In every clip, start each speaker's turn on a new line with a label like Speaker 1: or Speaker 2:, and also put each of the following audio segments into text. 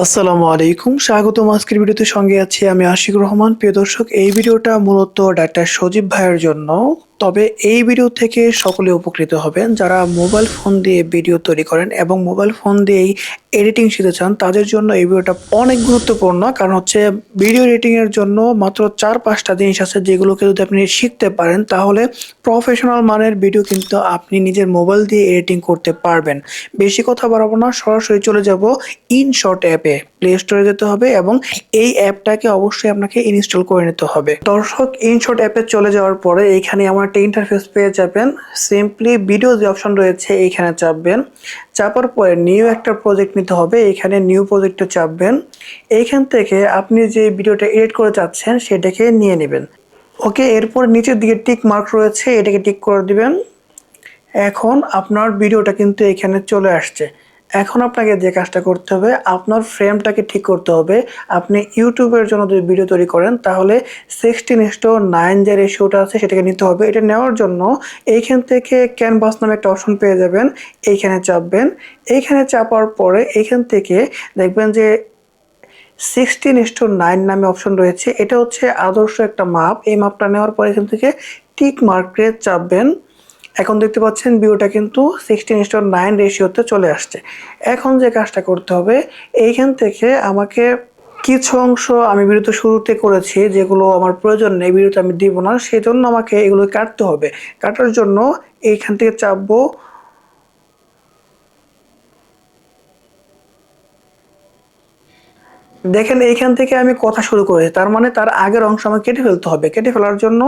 Speaker 1: আসসালামু আলাইকুম, স্বাগতম। আজকের ভিডিওতে সঙ্গে আছি আমি আশিকুর রহমান। প্রিয় দর্শক, এই ভিডিওটা মূলত ডাক্তার সজীব ভাইয়ের জন্য। তবে এই ভিডিও থেকে সকলে উপকৃত হবেন যারা মোবাইল ফোন দিয়ে ভিডিও তৈরি করেন এবং মোবাইল ফোন দিয়েই এডিটিং শিখতে চান। তাদের জন্য এই ভিডিওটা অনেক গুরুত্বপূর্ণ, কারণ হচ্ছে ভিডিও এডিটিং এর জন্য মাত্র 4-5টা জিনিস আছে যেগুলোকে যদি আপনি শিখতে পারেন তাহলে প্রফেশনাল মানের ভিডিও কিন্তু আপনি নিজের মোবাইল দিয়ে এডিটিং করতে পারবেন। বেশি কথা বাড়াবো না, সরাসরি চলে যাব ইনশট অ্যাপে। প্লে স্টোরে যেতে হবে এবং এই অ্যাপটাকে অবশ্যই আপনাকে ইনস্টল করে নিতে হবে। দর্শক, ইনশট অ্যাপে চলে যাওয়ার পরে এইখানে আমার একটা ইন্টারফেস পেয়ে যাবেন। সিম্পলি ভিডিও যে অপশন রয়েছে এইখানে চাপবেন। চাপার পরে নিউ একটা প্রজেক্ট নিতে হবে, এখানে নিউ প্রজেক্টে চাপবেন। এইখান থেকে আপনি যে ভিডিওটা এডিট করে চাচ্ছেন সেটাকে নিয়ে নেবেন। ওকে, এরপর নিচের দিকে টিক মার্ক রয়েছে, এটাকে টিক করে দিবেন। এখন আপনার ভিডিওটা কিন্তু এখানে চলে আসছে। এখন আপনাকে যে কাজটা করতে হবে, আপনার ফ্রেমটাকে ঠিক করতে হবে। আপনি ইউটিউবের জন্য যদি ভিডিও তৈরি করেন তাহলে 16:9 যে রেশিওটা আছে সেটাকে নিতে হবে। এটা নেওয়ার জন্য এইখান থেকে ক্যানভাস নামে একটা অপশন পেয়ে যাবেন, এইখানে চাপবেন। এইখানে চাপার পরে এইখান থেকে দেখবেন যে 16:9 নামে অপশন রয়েছে। এটা হচ্ছে আদর্শ একটা মাপ। এই মাপটা নেওয়ার পরে এখান থেকে টিক মার্কে চাপবেন। এখন দেখতে পাচ্ছেন ভিউটা কিন্তু 16:9 রেশিওতে চলে আসছে। এখন যে কাজটা করতে হবে, এইখান থেকে আমাকে কিছু অংশ আমি ভিডিওতে শুরুতে করেছি যেগুলো আমার প্রয়োজন নেই, ভিডিওতে আমি দিব না, সেজন্য আমাকে এগুলো কাটতে হবে। কাটার জন্য এইখান থেকে চাপবো। দেখেন এইখান থেকে আমি কথা শুরু করেছি, তার মানে তার আগের অংশ আমাকে কেটে ফেলতে হবে। কেটে ফেলার জন্য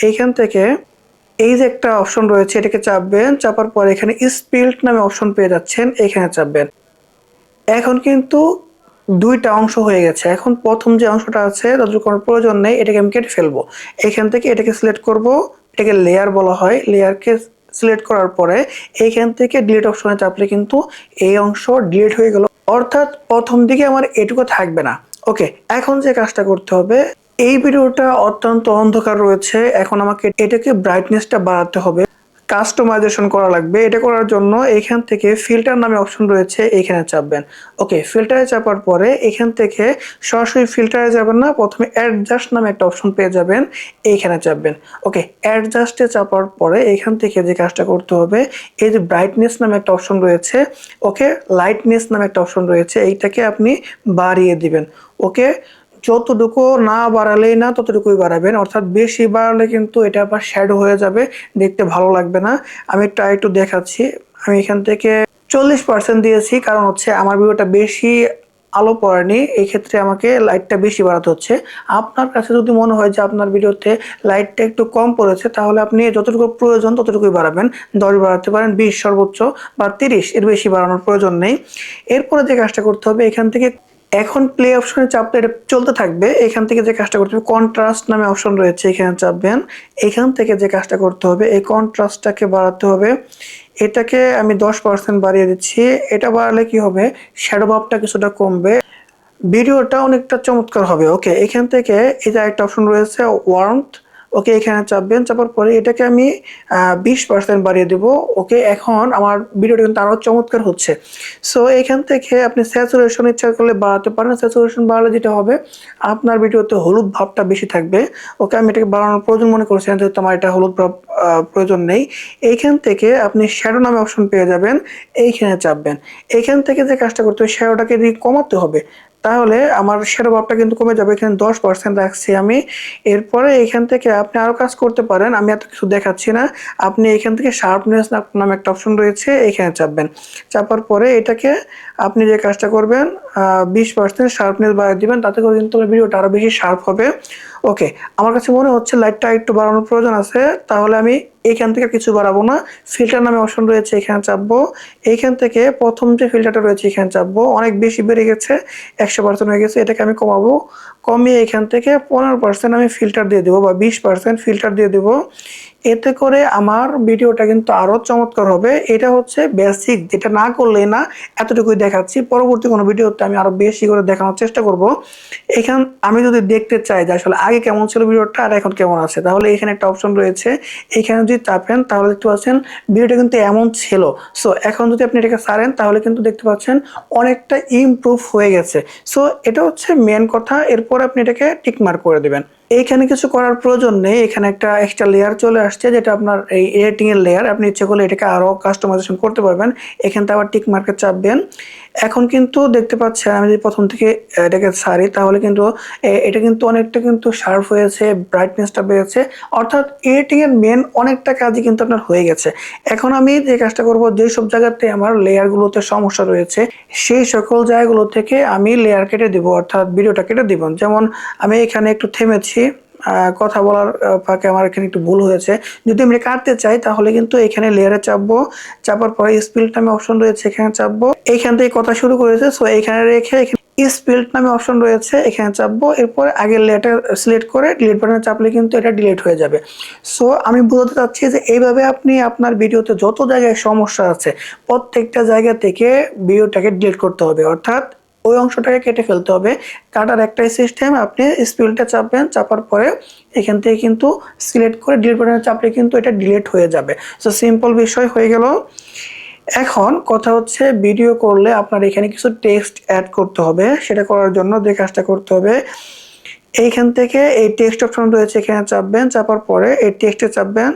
Speaker 1: এইখান থেকে এই যে একটা অপশন রয়েছে এটাকে চাপবেন। চাপার পর এখানে স্পিল্ট নামে অপশন পেয়ে যাচ্ছেন, এখানে চাপবেন। এখন কিন্তু দুইটা অংশ হয়ে গেছে। এখন প্রথম যে অংশটা আছে তাদের কোনো প্রয়োজন নেই, এটাকে আমি কেটে ফেলবো। এখান থেকে এটাকে সিলেক্ট করব, এটাকে লেয়ার বলা হয়। লেয়ারকে সিলেক্ট করার পরে এইখান থেকে ডিলিট অপশনে চাপলে কিন্তু এই অংশ ডিলিট হয়ে গেল, অর্থাৎ প্রথম দিকে আমার এটুকু থাকবে না। ওকে, এখন যে কাজটা করতে হবে, এই ভিডিওটা অত্যন্ত অন্ধকার রয়েছে, এখন আমাকে এটাকে ব্রাইটনেসটা বাড়াতে হবে, কাস্টমাইজেশন করা লাগবে। এটা করার জন্য এখান থেকে ফিল্টার নামে অপশন রয়েছে, এখানে চাপবেন। ওকে, ফিল্টারে চাপার পরে এখান থেকে সরাসরি ফিল্টারে যাবেন না, প্রথমে অ্যাডজাস্ট নামে একটা অপশন পেয়ে যাবেন, এইখানে চাপবেন। ওকে, অ্যাডজাস্টে চাপার পরে এখান থেকে যে কাজটা করতে হবে, এই যে ব্রাইটনেস নামে একটা অপশন রয়েছে, ওকে, লাইটনেস নামে একটা অপশন রয়েছে, এইটাকে আপনি বাড়িয়ে দিবেন। ওকে, যতটুকু না বাড়ালেই না ততটুকুই বাড়াবেন, অর্থাৎ বেশি বাড়ালে কিন্তু এটা আবার শ্যাডো হয়ে যাবে, দেখতে ভালো লাগবে না। আমি একটু দেখাচ্ছি। আমি এখান থেকে 40% দিয়েছি, কারণ হচ্ছে আমার ভিডিওটা বেশি আলো পড়েনি, এই ক্ষেত্রে আমাকে লাইটটা বেশি বাড়াতে হচ্ছে। আপনার কাছে যদি মনে হয় যে আপনার ভিডিওতে লাইটটা একটু কম পড়েছে তাহলে আপনি যতটুকু প্রয়োজন ততটুকুই বাড়াবেন। 10 বাড়াতে পারেন, 20 সর্বোচ্চ, বা 30, এর বেশি বাড়ানোর প্রয়োজন নেই। এরপরে যে কাজটা করতে হবে, এখান থেকে এখন প্লে অপশনে চাপলে এটা চলতে থাকবে। এখান থেকে যে কাজটা করতে হবে, কন্ট্রাস্ট নামে অপশন রয়েছে, এখানে চাপবেন। এখান থেকে যে কাজটা করতে হবে, এই কন্ট্রাস্টটাকে বাড়াতে হবে। এটাকে আমি 10% বাড়িয়ে দিচ্ছি। এটা বাড়ালে কি হবে, শ্যাডো ভাবটা কিছুটা কমবে, ভিডিওটা অনেকটা চমৎকার হবে। ওকে, এখান থেকে এই যে একটা অপশন রয়েছে ওয়ার্মথ, ওকে, এখানে চাপবেন। চাপার পরে এটাকে আমি 20% বাড়িয়ে দেব। ওকে, এখন আমার ভিডিওটা কিন্তু আরও চমৎকার হচ্ছে। সো এখান থেকে আপনি স্যাচুরেশন ইচ্ছা করলে বাড়াতে পারেন। স্যাচুরেশন বাড়ালে যেটা হবে, আপনার ভিডিওতে হলুদ ভাবটা বেশি থাকবে। ওকে, আমি এটাকে বাড়ানোর প্রয়োজন মনে করছিলাম, যেহেতু আমার এটা হলুদ ভাব প্রয়োজন নেই। এইখান থেকে আপনি শ্যাডো নামে অপশন পেয়ে যাবেন, এইখানে চাপবেন। এখান থেকে যে কাজটা করতে হবে, শ্যাডোটাকে দিয়ে কমাতে হবে, তাহলে আমার শ্যাডো ভাবটা কিন্তু কমে যাবে। এখানে 10% রাখছি আমি। এরপরে এখান থেকে আপনি আরও কাজ করতে পারেন, আমি এত কিছু দেখাচ্ছি না। আপনি এখান থেকে শার্পনেস নামে একটা অপশন রয়েছে, এখানে চাপবেন। চাপার পরে এটাকে আপনি যে কাজটা করবেন, 20% শার্পনেস বাড়িয়ে দিবেন, তাতে করে কিন্তু ভিডিওটা আরও বেশি শার্প হবে। ওকে, আমার কাছে মনে হচ্ছে লাইটটা একটু বাড়ানোর প্রয়োজন আছে, তাহলে আমি এইখান থেকে কিছু বাড়াবো না। ফিল্টার নামে অপশন রয়েছে, এখানে চাপবো। এইখান থেকে প্রথম যে ফিল্টারটা রয়েছে এখানে চাপবো। অনেক বেশি বেড়ে গেছে, 100% হয়ে গেছে, এটাকে আমি কমাবো। কমিয়ে এখান থেকে 15% আমি ফিল্টার দিয়ে দেবো, বা 20% ফিল্টার দিয়ে দেবো। এতে করে আমার ভিডিওটা কিন্তু আরো চমৎকার হবে। এটা হচ্ছে বেসিক, যেটা না করলেই না, এতটুকুই দেখাচ্ছি। পরবর্তী কোনো ভিডিওতে আমি আরো বেশি করে দেখানোর চেষ্টা করব। এখান আমি যদি দেখতে চাই যে আসলে আগে কেমন ছিল ভিডিওটা আর এখন কেমন আছে, তাহলে এখানে একটা অপশন রয়েছে, এখানে যদি চাপেন তাহলে দেখতে পাচ্ছেন ভিডিওটা কিন্তু এমন ছিল। সো এখন যদি আপনি এটাকে ছাড়েন তাহলে কিন্তু দেখতে পাচ্ছেন অনেকটা ইমপ্রুভ হয়ে গেছে। সো এটা হচ্ছে মেন কথা। এরপর আপনি এটাকে টিক মার্ক করে দিবেন। এইখানে কিছু করার প্রয়োজন নেই, এখানে একটা এক্সট্রা লেয়ার চলে আসছে যেটা আপনার এই এডিটিং এর লেয়ার। আপনি ইচ্ছে করলে এটাকে আরো কাস্টমাইজেশন করতে পারবেন। এখান থেকে আবার টিক মার্কে চাপবেন। এখন কিন্তু দেখতে পাচ্ছেন আমি যদি প্রথম থেকে এটাকে ছাড়ি তাহলে কিন্তু এটা কিন্তু অনেকটা কিন্তু শার্প হয়েছে, ব্রাইটনেসটা বেড়েছে। অর্থাৎ এডিটিং এর মেন অনেকটা কাজই কিন্তু আপনার হয়ে গেছে। এখন আমি যে কাজটা করব, যে সব জায়গাতে আমার লেয়ারগুলোতে সমস্যা রয়েছে সেই সকল জায়গাগুলো থেকে আমি লেয়ার কেটে দিব, অর্থাৎ ভিডিওটা কেটে দিব। যেমন আমি এখানে একটু থেমেছি, কথা বলার ফাঁকে আমার এখানে একটু ভুল হয়েছে। যদি আমি কাটতে চাই তাহলে কিন্তু এখানে লেয়ারে চাপবো, চাপার পরে স্পিল্ট নামে অপশন রয়েছে, এখানে চাপবো। এইখান থেকে কথা শুরু করেছে, সো এখানে রেখে এখানে স্পিল্ট নামে অপশন রয়েছে, এখানে চাপবো। এরপর আগের লেয়ারটা সিলেক্ট করে ডিলিট বাটনে চাপলে কিন্তু এটা ডিলিট হয়ে যাবে। সো আমি বোঝাতে চাচ্ছি যে এইভাবে আপনি আপনার ভিডিওতে যত জায়গায় সমস্যা আছে প্রত্যেকটা জায়গা থেকে ভিডিওটাকে ডিলিট করতে হবে, অর্থাৎ ওই অংশটাকে কেটে ফেলতে হবে। কাটার একটাই সিস্টেম, আপনি স্পিলটা চাপবেন, চাপার পরে এখান থেকে কিন্তু সিলেক্ট করে ডিলিট বাটনে চাপলে কিন্তু এটা ডিলিট হয়ে যাবে। সো সিম্পল বিষয় হয়ে গেল। এখন কথা হচ্ছে ভিডিও করলে আপনার এখানে কিছু টেক্সট অ্যাড করতে হবে। সেটা করার জন্য যে কাজটা করতে হবে, এইখান থেকে এই টেক্সট অপশন রয়েছে, এখানে চাপবেন, চাপার পরে এই টেক্সটে চাপবেন,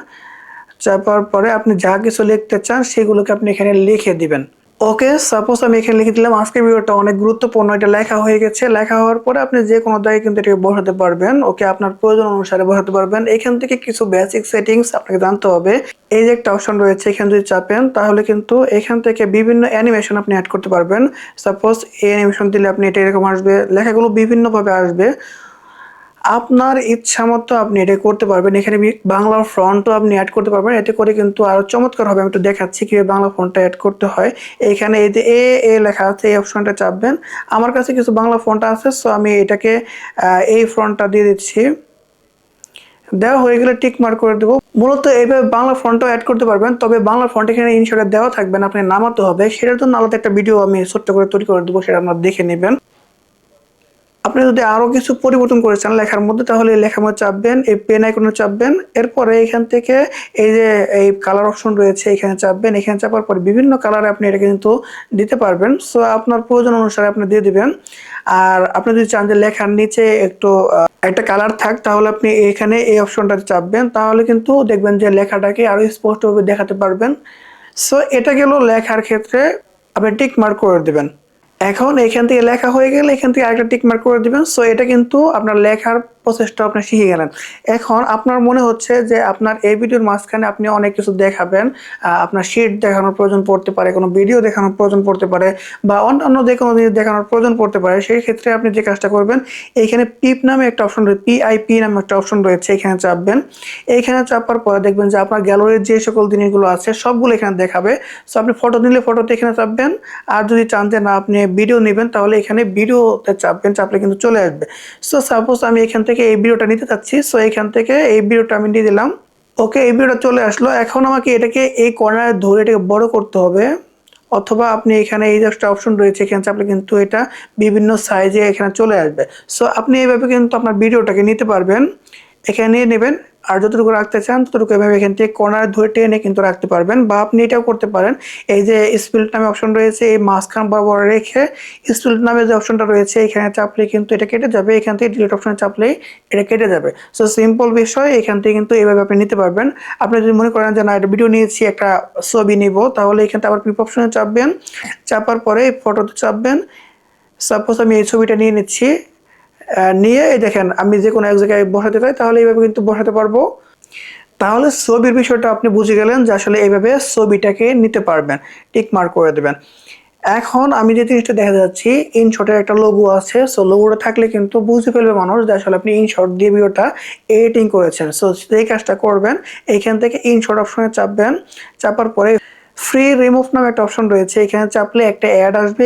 Speaker 1: চাপার পরে আপনি যা কিছু লিখতে চান সেগুলোকে আপনি এখানে লিখে দিবেন। ওকে, সাপোজ আমি এখানে লিখে দিলাম আজকের ভিডিওটা অনেক গুরুত্বপূর্ণ, এটা লেখা হয়ে গেছে। লেখা হওয়ার পরে আপনি যে কোনো জায়গায় কিন্তু এটাকে বসাতে পারবেন। ওকে, আপনার প্রয়োজন অনুসারে বসাতে পারবেন। এখান থেকে কিছু বেসিক সেটিংস আপনাকে জানতে হবে। এই যে একটা অপশন রয়েছে, এখানে যদি চাপেন তাহলে কিন্তু এখান থেকে বিভিন্ন অ্যানিমেশন আপনি অ্যাড করতে পারবেন। সাপোজ এই অ্যানিমেশন দিলে আপনি এটা এরকম আসবে, লেখাগুলো বিভিন্নভাবে আসবে। আপনার ইচ্ছা মতো আপনি এটা করতে পারবেন। এখানে বাংলা ফন্টও আপনি অ্যাড করতে পারবেন, এতে করে কিন্তু আরো চমৎকার হবে। আমি একটু দেখাচ্ছি কিভাবে বাংলা ফন্টটা অ্যাড করতে হয়। এখানে এই যে এ লেখা আছে, এই অপশনটা চাপবেন। আমার কাছে কিছু বাংলা ফন্ট আছে, সো আমি এটাকে এই ফন্টটা দিয়ে দিচ্ছি। দেওয়া হয়ে গেলে টিক মার্ক করে দেবো। মূলত এইভাবে বাংলা ফন্টও অ্যাড করতে পারবেন, তবে বাংলা ফন্ট এখানে ইনশর্টে দেওয়া থাকবে না, আপনি নামাতে হবে। সেটার জন্য আলাদা একটা ভিডিও আমি ছোট্ট করে তৈরি করে দেবো, সেটা আপনারা দেখে নেবেন। আপনি যদি আরো কিছু পরিবর্তন করে চান লেখার মধ্যে, তাহলে এই লেখার মধ্যে চাপবেন, এই পেন আইকনে চাপবেন। এরপরে এখান থেকে এই যে এই কালার অপশন রয়েছে, এখানে চাপবেন। এখানে চাপার পর বিভিন্ন কালারে আপনি এটা কিন্তু দিতে পারবেন। সো আপনার প্রয়োজন অনুসারে আপনি দিয়ে দিবেন। আর আপনি যদি চান যে লেখার নিচে একটু একটা কালার থাক, তাহলে আপনি এখানে এই অপশনটা চাপবেন, তাহলে কিন্তু দেখবেন যে লেখাটাকে আরো স্পষ্টভাবে দেখাতে পারবেন। সো এটা গেল লেখার ক্ষেত্রে, আপনি টিক মার্ক করে দিবেন। এখন এখান থেকে লেখা হয়ে গেলে এখান থেকে আরেকটা টিক মার্ক করে দিবেন। সো এটা কিন্তু আপনার লেখার প্রসেসটা আপনি শিখে গেলেন। এখন আপনার মনে হচ্ছে যে আপনার এই ভিডিওর মাঝখানে আপনি অনেক কিছু দেখাবেন, আপনার শিট দেখানোর প্রয়োজন পড়তে পারে, কোনো ভিডিও দেখানোর প্রয়োজন পড়তে পারে, বা অন্যান্য যে কোনো জিনিস দেখানোর প্রয়োজন পড়তে পারে। সেই ক্ষেত্রে আপনি যে কাজটা করবেন, এইখানে পিপ নামে একটা অপশন রয়েছে, পিআইপি নামে একটা অপশন রয়েছে, এখানে চাপবেন। এইখানে চাপার পরে দেখবেন যে আপনার গ্যালারির যে সকল জিনিসগুলো আছে সবগুলো এখানে দেখাবে। সো আপনি ফটো নিলে ফটোতে এখানে চাপবেন। আর যদি চান যে না আপনি ভিডিও নেবেন, তাহলে এখানে ভিডিওতে চাপবেন, চাপলে কিন্তু চলে আসবে। সো সাপোজ আমি এখান থেকে এই ভিডিওটা নিতে চাচ্ছি, সো এখান থেকে এই ভিডিওটা আমি দিয়ে দিলাম। ওকে, এই ভিডিওটা চলে আসলো। এখন আমাকে এটাকে এই কর্নারে ধরে এটাকে বড় করতে হবে, অথবা আপনি এখানে এই যে একটা অপশন রয়েছে, এখানে চাপলে কিন্তু এটা বিভিন্ন সাইজে এখানে চলে আসবে। সো আপনি এইভাবে কিন্তু আপনার ভিডিওটাকে নিতে পারবেন, এখানে নিয়ে নেবেন। আর যতটুকু রাখতে চান ততটুকু এভাবে এখান থেকে কর্নার ধরে টেনে কিন্তু রাখতে পারবেন। বা আপনি এটাও করতে পারেন, এই যে স্প্লিট নামে অপশন রয়েছে, এই মাঝখান বরাবর রেখে স্প্লিট নামে যে অপশনটা রয়েছে এখানে চাপলে কিন্তু এটা কেটে যাবে। এখান থেকে ডিলিট অপশনে চাপলেই এটা কেটে যাবে। সো সিম্পল বিষয়, এখান থেকে কিন্তু এইভাবে আপনি নিতে পারবেন। আপনি যদি মনে করেন যে না এটা ভিডিও নিয়েছি, একটা ছবি নিব, তাহলে এখান থেকে আবার পিপ অপশনে চাপবেন, চাপার পরে ফটোতে চাপবেন। সাপোজ আমি এই ছবিটা নিয়ে নিচ্ছি, নিয়ে এই দেখেন আমি যে কোনো এক জায়গায় বসাতে চাই তাহলে এইভাবে কিন্তু বসাতে পারবো। তাহলে ছবির বিষয়টা আপনি বুঝে গেলেন যে আসলে এইভাবে ছবিটাকে নিতে পারবেন, টিক মার্ক করে দেবেন। এখন আমি যে জিনিসটা দেখা যাচ্ছি, ইনশটের একটা লোগো আছে। সো লোগোটা থাকলে কিন্তু বুঝে ফেলবে মানুষ যে আসলে আপনি ইনশট দিয়ে ভিডিওটা এডিটিং করেছেন। সো সেই কাজটা করবেন, এইখান থেকে ইনশট অপশনে চাপবেন, চাপার পরে ফ্রি রিমুভ নামে একটা অপশন রয়েছে, এখানে চাপলে একটা অ্যাড আসবে।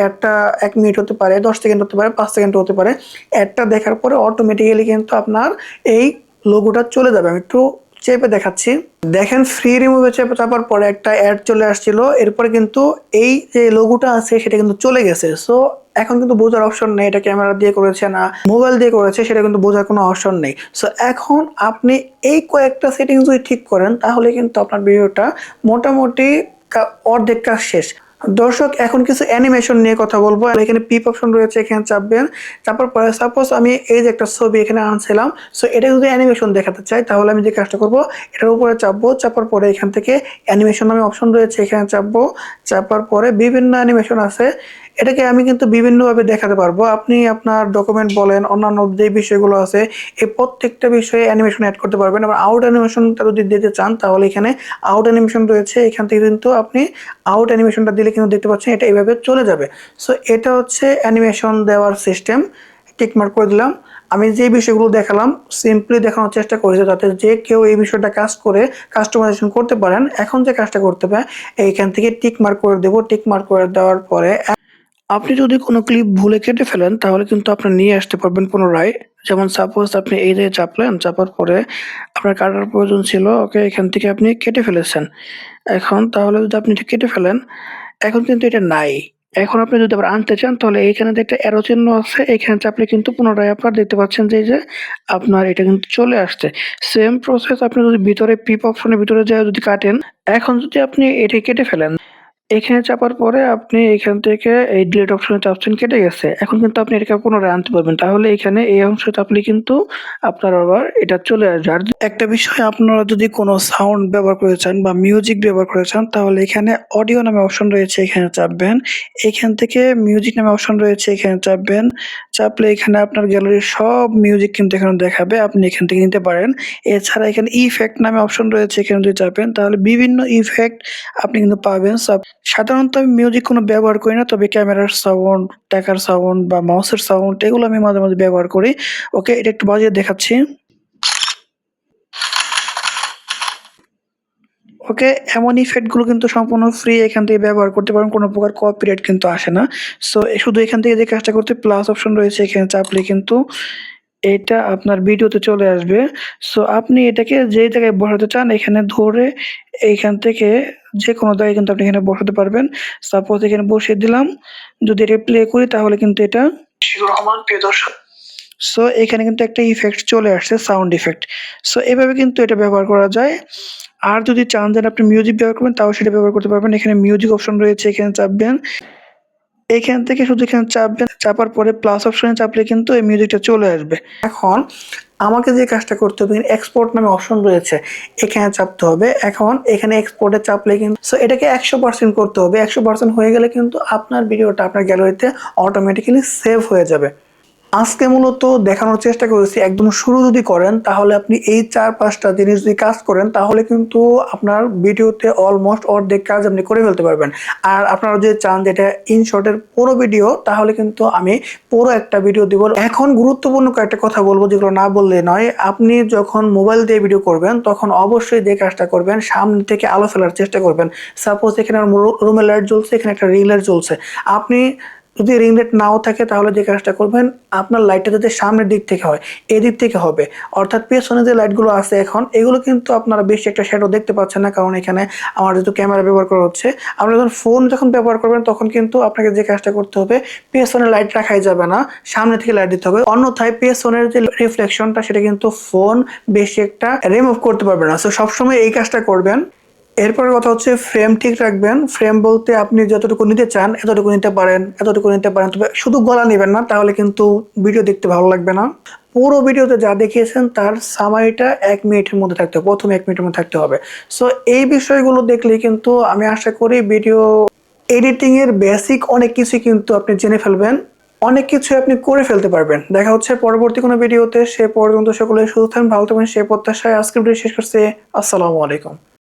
Speaker 1: একটা 1 মিনিট হতে পারে, 10 সেকেন্ড হতে পারে, 5 সেকেন্ড হতে পারে। অ্যাডটা দেখার পরে অটোমেটিক্যালি কিন্তু আপনার এই লোগোটা চলে যাবে। আমি একটু চেপে দেখাচ্ছি। দেখেন ফ্রি রিমুভে চেপে চাপার পরে একটা অ্যাড চলে আসছিল, এরপরে কিন্তু এই যে লোগোটা আছে সেটা কিন্তু চলে গেছে। সো এখন কিন্তু বোঝার অপশন নেই এটা ক্যামেরা দিয়ে করেছে না মোবাইল দিয়ে করেছে, সেটা কিন্তু বোঝার কোনো অপশন নেই। সো এখন আপনি এই কয়েকটা সেটিংস যদি ঠিক করেন তাহলে কিন্তু আপনার ভিডিওটা মোটামুটি অর্ধেক কাজ শেষ। দর্শক, এখন কিছু অ্যানিমেশন নিয়ে কথা বলবো। এখানে পিপ অপশন রয়েছে, এখানে চাপবেন। চাপার পরে সাপোজ আমি এই যে একটা ছবি এখানে আনছিলাম, সো এটা যদি অ্যানিমেশন দেখাতে চাই তাহলে আমি যে কাজটা করবো, এটার উপরে চাপবো। চাপার পরে এখান থেকে অ্যানিমেশন নামে অপশন রয়েছে, এখানে চাপবো। চাপার পরে বিভিন্ন অ্যানিমেশন আছে, এটাকে আমি কিন্তু বিভিন্নভাবে দেখাতে পারবো। আপনি আপনার ডকুমেন্ট বলেন, অন্যান্য যে বিষয়গুলো আছে, এই প্রত্যেকটা বিষয়ে অ্যানিমেশন অ্যাড করতে পারবেন। আবার আউট অ্যানিমেশনটা যদি দিতে চান তাহলে এখানে আউট অ্যানিমেশন রয়েছে, এখান থেকে কিন্তু আপনি আউট অ্যানিমেশনটা দিলে কিন্তু দেখতে পাচ্ছেন এটা এইভাবে চলে যাবে। সো এটা হচ্ছে অ্যানিমেশন দেওয়ার সিস্টেম। টিকমার্ক করে দিলাম। আমি যে বিষয়গুলো দেখালাম সিম্পলি দেখানোর চেষ্টা করেছি যাতে যে কেউ এই বিষয়টা কাজ করে কাস্টমাইজেশন করতে পারেন। এখন যে কাজটা করতে হবে, এইখান থেকে টিকমার্ক করে দেবো। টিকমার্ক করে দেওয়ার পরে আপনি যদি কোনো ক্লিপ ভুলে কেটে ফেলেন তাহলে কিন্তু আপনি নিয়ে আসতে পারবেন পুনরায়। যেমন সাপোজ আপনি এই যে চাপলেন, চাপার পরে আপনার কাটার প্রয়োজন ছিল, ওকে, এখান থেকে আপনি কেটে ফেলেছেন। এখন তাহলে যদি আপনি এটা কেটে ফেলেন, এখন কিন্তু এটা নাই। এখন আপনি যদি আবার আনতে চান তাহলে এইখানে যে একটা অ্যারো চিহ্ন আছে, এখানে চাপলে কিন্তু পুনরায় আপনার দেখতে পাচ্ছেন যে এই যে আপনার এটা কিন্তু চলে আসছে। সেম প্রসেস আপনি যদি ভিতরে পিপ অপশনের ভিতরে যায় যদি কাটেন, এখন যদি আপনি এটা কেটে ফেলেন, এখানে চাপার পরে আপনি এখান থেকে এই ডিলিট অপশনে চাপছেন, কেটে গেছে। এখন কিন্তু আপনি এটাকে পুনরায় আনতে পারবেন। তাহলে এখানে এই অংশে চাপলে কিন্তু আপনার আবার এটা চলে আসবে। আর একটা বিষয়, আপনারা যদি কোনো সাউন্ড ব্যবহার করে চান বা মিউজিক ব্যবহার করে চান তাহলে এখানে অডিও নামে অপশন রয়েছে, এখানে চাপবেন। এখান থেকে মিউজিক নামে অপশন রয়েছে, এখানে চাপবেন। চাপলে এখানে আপনার গ্যালারির সব মিউজিক কিন্তু এখানে দেখাবে, আপনি এখান থেকে নিতে পারেন। এছাড়া এখানে ইফেক্ট নামে অপশন রয়েছে, এখানে যদি চাপেন তাহলে বিভিন্ন ইফেক্ট আপনি কিন্তু পাবেন। সাধারণত আমি মিউজিক কোনো ব্যবহার করি না, তবে ক্যামেরার সাউন্ড, টাকার সাউন্ড বা মাউসের সাউন্ড এগুলো আমি মাঝে মাঝে ব্যবহার করি। ওকে, এটা একটু বাজিয়ে দেখাচ্ছি। ওকে, এমন ইফেক্ট গুলো কিন্তু সম্পূর্ণ ফ্রি, এখান থেকে ব্যবহার করতে পারেন, কোনো প্রকার কপিরাইট কিন্তু আসে না। সো শুধু এখান থেকে যে কাজটা করতে প্লাস অপশন রয়েছে, এখানে চাপলে কিন্তু এটা আপনার ভিডিওতে চলে আসবে। সো আপনি এটাকে যেই জায়গায় বসাতে চান এখানে ধরে এইখান থেকে যেকোনো জায়গায় কিন্তু আপনি এখানে বসাতে পারবেন। সাপোজ এখানে বসিয়ে দিলাম, যদি এটা প্লে করি তাহলে কিন্তু এটা রহমান প্রিয় দর্শক। সো এখানে কিন্তু একটা ইফেক্ট চলে আসছে, সাউন্ড ইফেক্ট। সো এভাবে কিন্তু এটা ব্যবহার করা যায়। আর যদি চান যে আপনি মিউজিক ব্যবহার করবেন তাও সেটা ব্যবহার করতে পারবেন। এখানে মিউজিক অপশন রয়েছে, এখানে চাপবেন। এখান থেকে শুধু এখানে চাপবেন, চাপার পরে প্লাস অপশনে চাপলে কিন্তু এই মিউজিকটা চলে আসবে। এখন আমাকে যে কাজটা করতে হবে, এক্সপোর্ট নামে অপশন রয়েছে, এখানে চাপতে হবে। এখন এখানে এক্সপোর্টে চাপলে কিন্তু সো এটাকে 100% করতে হবে। 100% হয়ে গেলে কিন্তু আপনার ভিডিওটা আপনার গ্যালারিতে অটোমেটিক্যালি সেভ হয়ে যাবে। আজকে মূলত দেখানোর চেষ্টা করেছি একদম শুরু যদি করেন তাহলে আপনি এই 4-5টা জিনিস যদি কাজ করেন তাহলে কিন্তু আপনার ভিডিওতে অলমোস্ট অর্ধেক কাজ আপনি করে ফেলতে পারবেন। আর আপনারা যদি চান যে এটা ইনশর্টের পুরো ভিডিও তাহলে কিন্তু আমি পুরো একটা ভিডিও দিব। এখন গুরুত্বপূর্ণ কয়েকটা কথা বলবো যেগুলো না বললে নয়। আপনি যখন মোবাইল দিয়ে ভিডিও করবেন তখন অবশ্যই যে কাজটা করবেন, সামনে থেকে আলো ফেলার চেষ্টা করবেন। সাপোজ এখানে রুমের লাইট জ্বলছে, এখানে একটা রিং লাইট জ্বলছে, আপনি যদি রিং লাইট নাও থাকে তাহলে যে কাজটা করবেন, আপনার লাইটটা যাতে সামনের দিক থেকে হয়, এদিক থেকে হবে। অর্থাৎ পেছনে যে লাইটগুলো আছে এখন এগুলো কিন্তু আপনারা বেশি একটা শ্যাডো দেখতে পাচ্ছেন না, কারণ এখানে আমার যেহেতু ক্যামেরা ব্যবহার করা হচ্ছে। আপনারা যখন ফোন ব্যবহার করবেন তখন কিন্তু আপনাকে যে কাজটা করতে হবে, পেছনে লাইট রাখাই যাবে না, সামনে থেকে লাইট দিতে হবে। অন্যথায় পেছনের যে রিফ্লেকশনটা সেটা কিন্তু ফোন বেশি একটা রিমুভ করতে পারবে না। সো সবসময় এই কাজটা করবেন। এরপরের কথা হচ্ছে ফ্রেম ঠিক রাখবেন। ফ্রেম বলতে আপনি যতটুকু নিতে চান এতটুকু নিতে পারেন, এতটুকু নিতে পারেন, তবে শুধু গলা নেবেন না, তাহলে কিন্তু ভিডিও দেখতে ভালো লাগবে না। পুরো ভিডিওতে যা দেখিয়েছেন তার সামারিটা 1 মিনিটের মধ্যে থাকতে হবে, প্রথম 1 মিনিটের মধ্যে থাকতে হবে। সো এই বিষয়গুলো দেখলেই কিন্তু আমি আশা করি ভিডিও এডিটিং এর বেসিক অনেক কিছু কিন্তু আপনি জেনে ফেলবেন, অনেক কিছু আপনি করে ফেলতে পারবেন। দেখা হচ্ছে পরবর্তী কোনো ভিডিওতে। সে পর্যন্ত সকলে সুস্থ থাকবেন, ভালো থাকবেন, সে প্রত্যাশায় আজকের ভিডিও শেষ করছি। আসসালামু আলাইকুম।